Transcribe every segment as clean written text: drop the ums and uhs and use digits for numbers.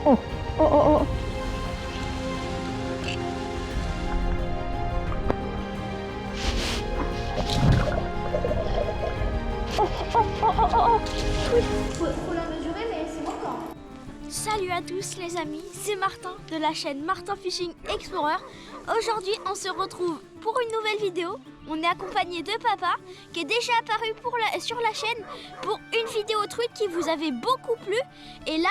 Oh, oh, oh, oh. Faut la mesurer, mais c'est mon corps. Salut à tous les amis, c'est Martin de la chaîne Martin Fishing Explorer. Aujourd'hui on se retrouve pour une nouvelle vidéo. On est accompagné de papa qui est déjà apparu sur la chaîne pour une vidéo truite qui vous avait beaucoup plu. Et là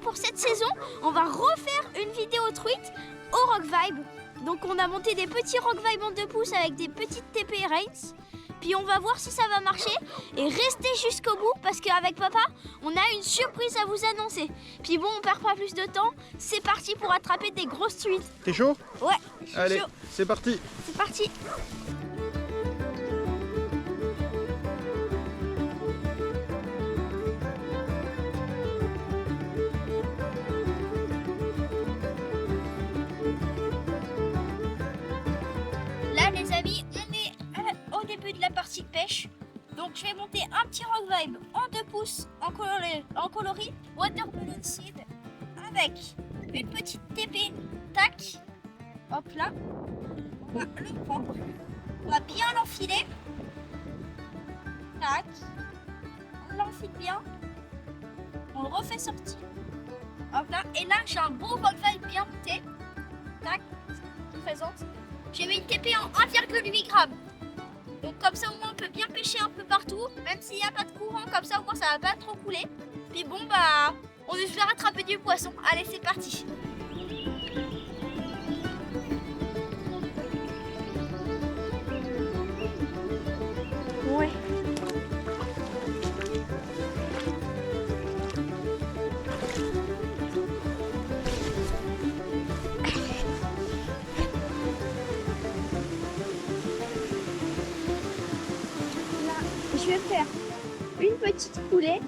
pour cette saison on va refaire une vidéo truite au Rock Vibe. Donc on a monté des petits Rock Vibe en 2 pouces avec des petites TP Reigns. Puis on va voir si ça va marcher et restez jusqu'au bout parce qu'avec papa, on a une surprise à vous annoncer. Puis bon, on perd pas plus de temps, c'est parti pour attraper des grosses truites. T'es chaud? Ouais, je suis Allez, chaud. c'est parti. C'est parti. Là les amis, on est au début de la partie de pêche. Donc je vais monter un petit Rock Vibe en 2 pouces en coloris Watermelon Seed avec une petite TP. Tac. Hop là. On va le prendre. On va bien l'enfiler. Tac. On l'enfile bien. On le refait sortir. Hop là. Et là j'ai un beau Rock Vibe bien monté. Tac. Je vous présente. J'ai mis une TP en 1,8 g. Donc comme ça au moins on peut bien pêcher un peu partout, même s'il n'y a pas de courant, comme ça au moins ça va pas trop couler. Puis bon bah on espère attraper du poisson. Allez c'est parti. Ouais. Je vais faire une petite coulée,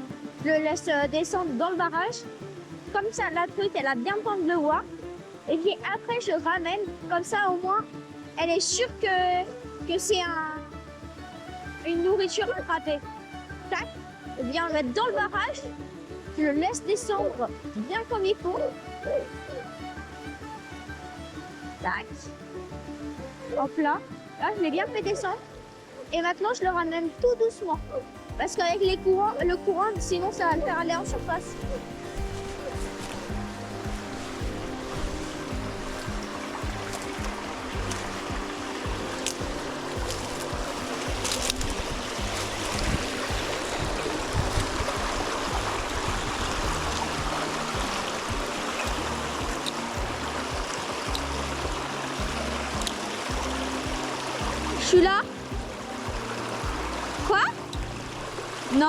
je le laisse descendre dans le barrage. Comme ça, la truite, elle a bien le temps de le voir. Et puis après, je ramène. Comme ça, au moins, elle est sûre que c'est une nourriture attrapée. Tac. Je viens le mettre dans le barrage. Je le laisse descendre bien comme il faut. Tac. Hop là. Là, je l'ai bien fait descendre. Et maintenant, je le ramène tout doucement. Parce qu'avec le courant, sinon ça va le faire aller en surface. Je suis là. Quoi? Non?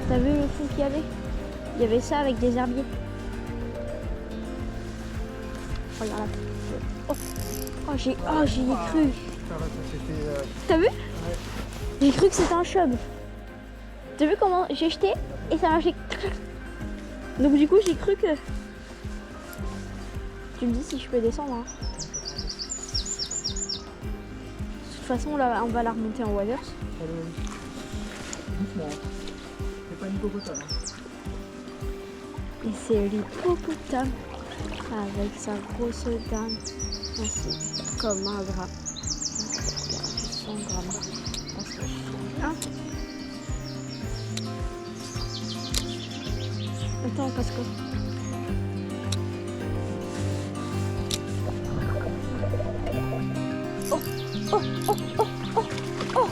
T'as vu le fond qu'il y avait? Il y avait ça avec des herbiers. Regarde là. Oh, j'y ai cru. T'as vu? J'ai cru que c'était un chub. T'as vu comment j'ai jeté et ça marchait. Donc du coup j'ai cru que... Tu me dis si je peux descendre. Hein. De toute façon là on va la remonter en waders. Doucement. C'est pas une hippopotame. Et c'est l'hippopotame avec sa grosse dame. C'est comme un gras. 100 grammes. Hein? Attends, parce que... Oh, oh, oh, oh, oh, oh,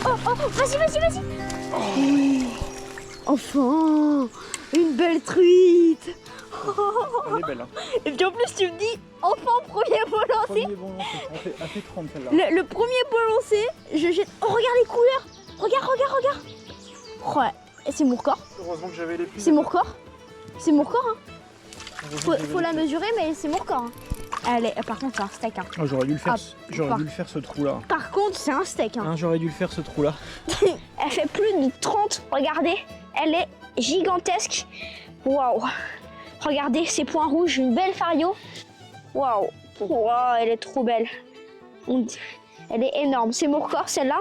oh, oh, vas-y. Oui. Enfin, une belle truite. Elle est belle, hein. Et puis en plus tu me dis, enfin premier pot lancé. Premier bon lancé. Elle fait 30 celle-là. Le premier pot lancé, je jette. Oh regarde les couleurs. Regarde. Oh, et c'est mon record. Heureusement que j'avais les pluies. C'est mon record. Hein. Faut la mesurer, mais c'est mon record. Hein. Par contre, c'est un steak. Hein. Oh, j'aurais dû le faire, Ah, j'aurais pas. dû le faire ce trou-là. Par contre, c'est un steak. Hein. Hein, j'aurais dû le faire ce trou-là. Elle fait plus de 30. Regardez, elle est gigantesque. Waouh. Regardez ces points rouges, une belle fario. Waouh. Waouh, elle est trop belle. Elle est énorme. C'est mon record, celle-là.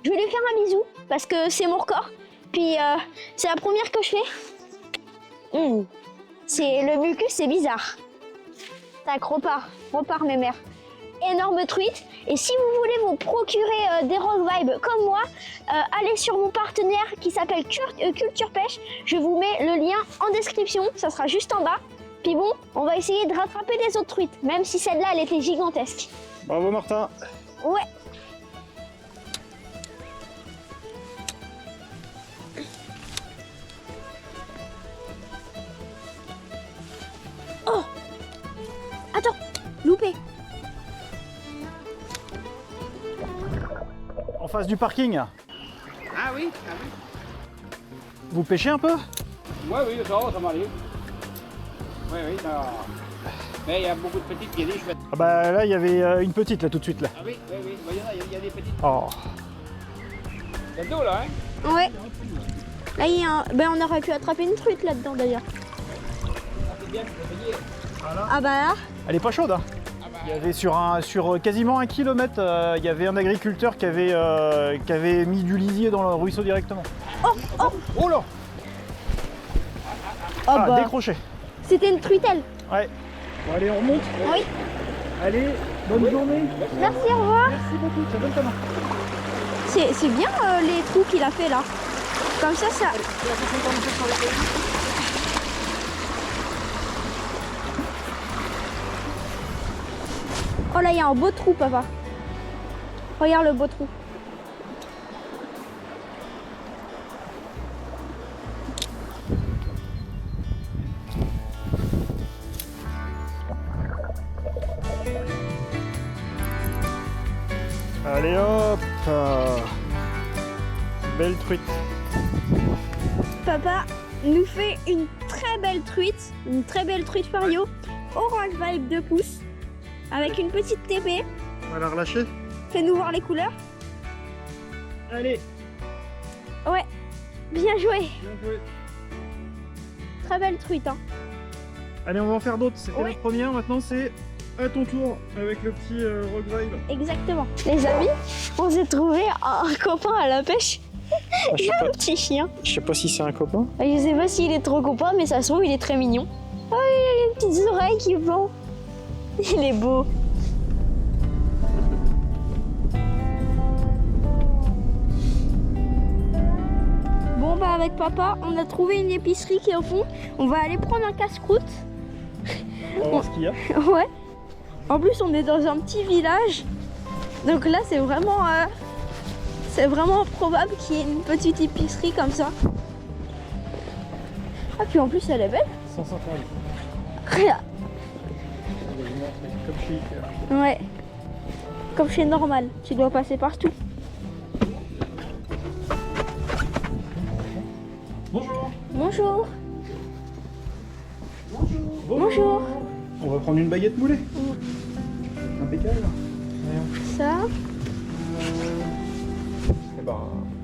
Je vais lui faire un bisou parce que c'est mon record. Puis c'est la première que je fais. C'est le mucus, c'est bizarre. Tac, repart mes mères. Énorme truite. Et si vous voulez vous procurer des rock vibes comme moi, allez sur mon partenaire qui s'appelle Culture Pêche. Je vous mets le lien en description, ça sera juste en bas. Puis bon, on va essayer de rattraper les autres truites, même si celle-là, elle était gigantesque. Bravo Martin. Ouais. Oh! Attends, loupé. En face du parking. Ah oui, ah oui. Vous pêchez un peu? Oui, ça m'arrive. Oui, ça. Mais il y a beaucoup de petites qui disent. Ah bah là il y avait une petite là tout de suite là. Ah oui, bah, il y a des petites. Oh. Il y a de l'eau là, hein? Ouais. Là, il y a un... on aurait pu attraper une truite là-dedans d'ailleurs. Ça fait bien, je peux dire. Ah bah là. Elle est pas chaude hein. Il y avait sur quasiment 1 kilomètre, il y avait un agriculteur qui avait mis du lisier dans le ruisseau directement. Oh là. Oh bah. Décroché. C'était une truitelle. Ouais. Bon allez on remonte. Oui. Allez, bonne journée. Merci, au revoir. Merci beaucoup, ça donne ta main. C'est bien les trous qu'il a fait là. Comme ça. Oh là, il y a un beau trou, papa. Regarde le beau trou. Allez hop. Belle truite. Papa nous fait une très belle truite fario, orange vibe 2 pouces, avec une petite TP. On va la relâcher. Fais-nous voir les couleurs. Allez. Ouais, bien joué. Bien joué. Très belle truite. Hein. Allez, on va en faire d'autres. C'était Oui. la première, maintenant c'est à ton tour avec le petit rock vibe. Exactement. Les amis, on s'est trouvé un copain à la pêche. Il a un petit chien. Je sais pas si c'est un copain. Je sais pas s'il est trop copain, mais ça se trouve, il est très mignon. Oh, il a les petites oreilles qui font. Il est beau. Bon, bah, avec papa, on a trouvé une épicerie qui est au fond. On va aller prendre un casse-croûte. On va voir ce qu'il y a. Ouais. En plus, on est dans un petit village. Donc là, c'est vraiment probable qu'il y ait une petite épicerie comme ça. Ah, puis en plus, elle est belle. 150. Regarde. Comme chez Ikea. Ouais. Comme chez Normal. Tu dois passer partout. Bonjour. Bonjour. Bonjour. On va prendre une baguette moulée. Impeccable. Ça. Eh ben,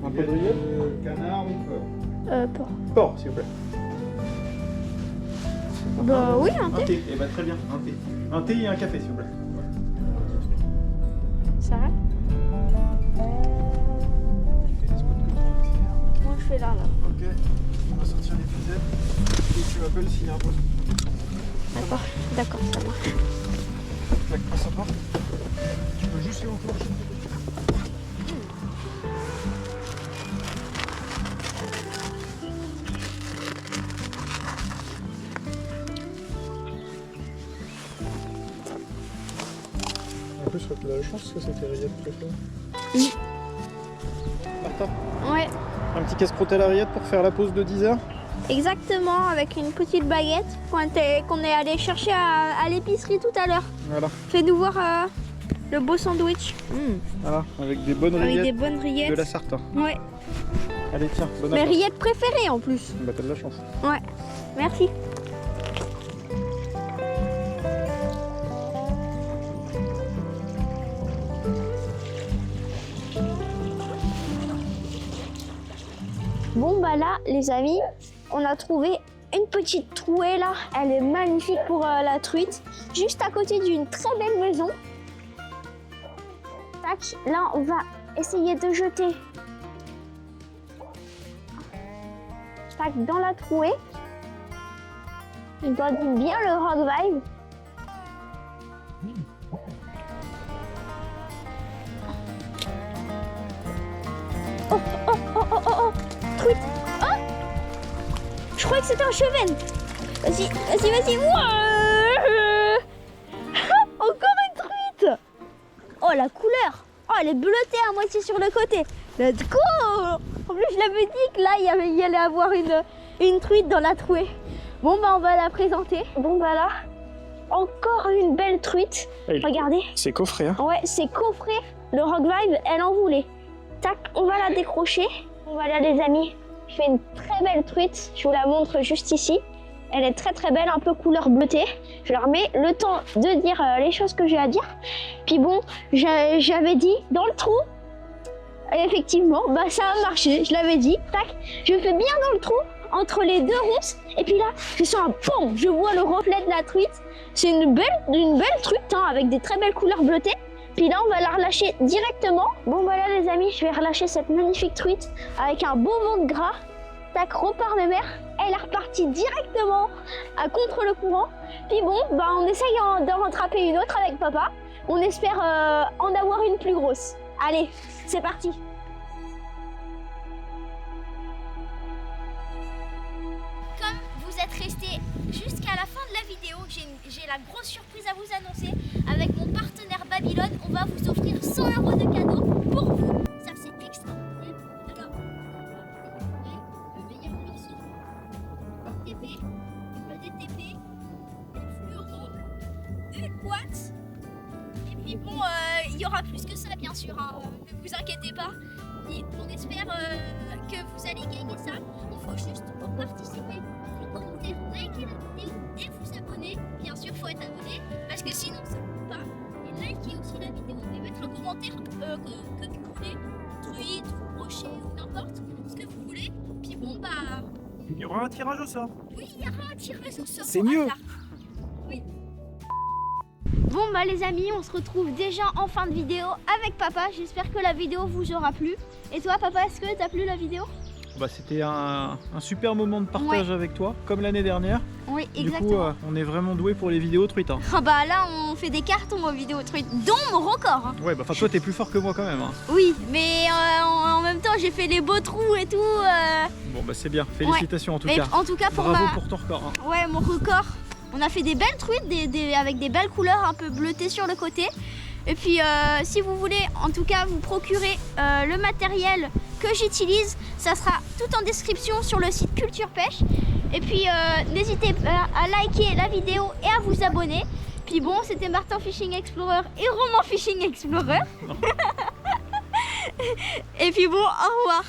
un peu de rillettes. Canard ou Porc. porc, s'il vous plaît. Bah oui, un Un thé. thé. Eh ben, très bien, un thé. Un thé et un café, s'il vous plaît. Ça va. Moi, je fais là. Ok. On va sortir les ficelles. Et tu m'appelles s'il y a un poisson. D'accord, ça marche. Tac, passe à part. Tu peux juste faire enclencher. En plus, tu as la chance que c'était rillettes préférées. Oui. Martin, Ouais, un petit casse-croûte à la rillette pour faire la pause de 10 heures. exactement, avec une petite baguette qu'on est allé chercher à l'épicerie tout à l'heure. Voilà, Fais-nous voir le beau sandwich. voilà, avec des bonnes Avec rillettes des bonnes rillettes. de la Sarthe. Ouais. Allez, tiens, bonne Mes appétit. rillettes préférées en plus. Bah, t'as de la chance. Ouais. Merci. Bon bah là les amis, on a trouvé une petite trouée là, elle est magnifique pour la truite, juste à côté d'une très belle maison. Tac, là on va essayer de jeter tac, dans la trouée. Il doit bien le rock vibe. Oh, oh, oh, oh, oh, oh, truite. Oh, je crois que c'était un chevenne. Vas-y, vas-y, vas-y. Encore une truite. Oh, la couleur. Oh, elle est bleutée à moitié sur le côté. Let's go. En plus, je l'avais dit que là, il y allait avoir une truite dans la trouée. Bon, bah, on va la présenter. Bon, bah là, encore une belle truite. Regardez. C'est coffré, hein? Ouais, c'est coffré. Le rock vibe, elle en voulait. Tac, on va la décrocher. Voilà les amis, je fais une très belle truite. Je vous la montre juste ici. Elle est très très belle, un peu couleur bleutée. Je leur mets le temps de dire les choses que j'ai à dire. Puis bon, j'avais dit dans le trou. Et effectivement, bah ça a marché, je l'avais dit. Tac, je fais bien dans le trou, entre les deux rousses. Et puis là, je sens un pom, je vois le reflet de la truite. C'est une belle truite, hein, avec des très belles couleurs bleutées. Puis là, on va la relâcher directement. Bon, voilà les amis, je vais relâcher cette magnifique truite avec un beau vent de gras. Tac, repart de mer. Elle est repartie directement à contre le courant. Puis bon, bah, on essaye d'en rattraper une autre avec papa. On espère en avoir une plus grosse. Allez, c'est parti. Comme vous êtes restés jusqu'à la fin de la vidéo, j'ai la grosse surprise à vous annoncer. Avec mon partenaire Babylone, on va vous offrir 100 € de cadeaux pour vous. Ça, c'est extra. Alors, le meilleur morceau, le TP, le DTP, le fluoro, une boîte. Et puis bon, il y aura plus que ça, bien sûr. Hein, ne vous inquiétez pas. Et on espère que vous allez gagner ça. Il faut juste pour participer. Commenter, liker la vidéo et vous abonner. Bien sûr, il faut être abonné parce que sinon ça ne peut pas. Et liker aussi la vidéo et mettre un commentaire que vous voulez, tweet, brochet ou n'importe ce que vous voulez. Puis bon, bah. Il y aura un tirage au sort. Oui, il y aura un tirage au sort. C'est mieux. Oui. Bon, bah, les amis, on se retrouve déjà en fin de vidéo avec papa. J'espère que la vidéo vous aura plu. Et toi, papa, est-ce que t'as plu la vidéo? Bah, c'était un super moment de partage avec toi, comme l'année dernière. Oui, Du exactement. coup, on est vraiment doué pour les vidéos truites. Hein. Ah bah là, on fait des cartons aux vidéos truites, dont mon record. Hein. Ouais, bah toi, t'es plus fort que moi quand même. Hein. Oui, mais en même temps, j'ai fait les beaux trous et tout. Bon, bah c'est bien. Félicitations en tout Mais cas. en tout cas, pour Bravo pour ton record. Hein. Ouais, mon record. On a fait des belles truites avec des belles couleurs un peu bleutées sur le côté. Et puis, si vous voulez, en tout cas, vous procurer le matériel que j'utilise, ça sera tout en description sur le site Culture Pêche. Et puis, n'hésitez pas à liker la vidéo et à vous abonner. Puis bon, c'était Martin Fishing Explorer et Roman Fishing Explorer. Et puis bon, au revoir.